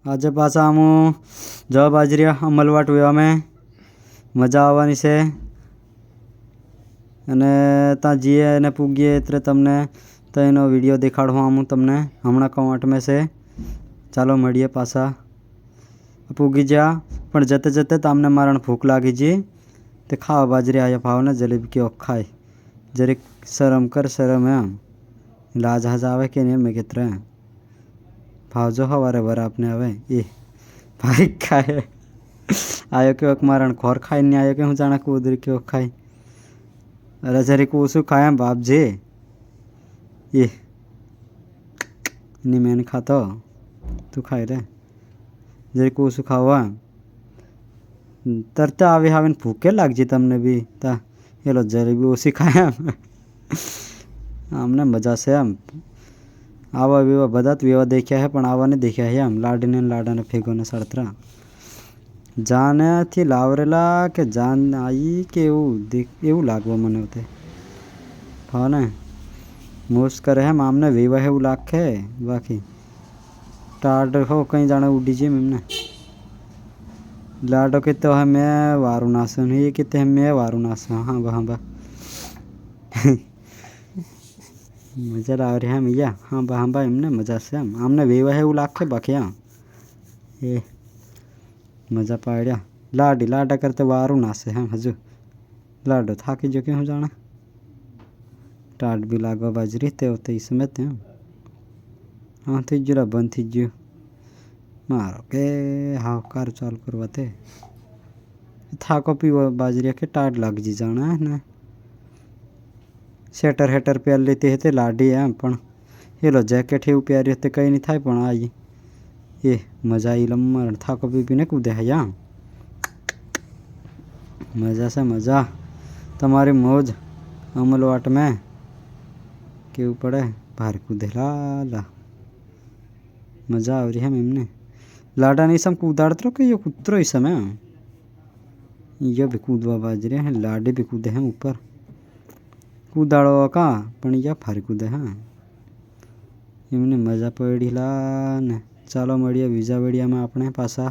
આજે પાછા હું જવા બાજરી અમલવાટ વેવા में મજા આવવાની છે અને ત્યાં જઈએ અને પૂગીએ એટલે તમને તો એનો વિડીયો દેખાડવા હું તમને હમણાં કવાંટ में છે. ચાલો મળીએ પાછા પૂગી જા પણ જતે જતે તમને મારણ ભૂખ લાગી જી તે ખાવા બાજરી આયા ભાવને જલેબી કેવો ખાય જરીક શરમ કર શરમ એમ લાજ હાજ આવે કે નહીં મેં કિતરે ભાવજો હવારે બરાપને હવે એ ભાઈ ખાય આયો કેવો મારણ ઘોર ખાઈ ને આયો કે હું જાણે કુદરી કેવો ખાય અરે જરીક ઓછું ખાય એમ બાપજી એ ની મેં ખાતો તું ખાઈ રે જરીક ઓછું ખાવા તરત આવી આવીને ભૂખે લાગજી તમને બી તા એલો જલેબી ઓછી ખાય એમ આમને મજા છે એમ આવા વિવા બધા જ વિવા દેખ્યા હે પણ આવા નહીં દેખ્યા હે એમ લાડીને લાડાને ફેગોને સળતરા જાનેથી લાવરેલા કે જાન આવી કે એવું લાગવા મને તે હા ને મોસ કરે હે આમને વિવા એવું લાગે બાકી ટાટ હો કहीं जाने उड़ी जी मैंने लाडो कहते है मैं वारू नासू नहीं ये कहते हैं मैं वारू नासू हाँ बा मजा आ रही है मैया हाँ बा एमने मजा से आमने वेवा है लाखे बाकी हाँ ये मजा पाड्या लाडी लाडा करते वारू नासे हाँ हजू लाडो थाकी जो क्यों जाना टाट भी लागवा बाजरी ते होते इसमें थे हाँ थी जरा बंद थी जो मारो के हाकार चाल करवा थे थाको पीवा बाजरी के टाट लग जी जाना है ना स्वेटर हेटर પહેર લેતી હતી લાડી એમ પણ એલો જેકેટ એવું પહેર્યું તે કંઈ નહીં થાય પણ આવી એ મજા આવી લમ્મર થાકો પીને કૂદે હે યા મજા છે મજા તમારી મોજ અમલવાટ में કેવું પડે ભાર કૂદે લા મજા આવી હે એમને લાડાની સમ કૂદાડતો કે ये કૂતરો ही समय ये भी कूदवा बाजरे हैं लाडे भी कूदे हैं ऊपर कूदाड़ो का पण या फारी कूदे हाँ एमने मजा पड़ी ला ने चालो મળીએ બીજા વિડીયોમાં આપણે પાછા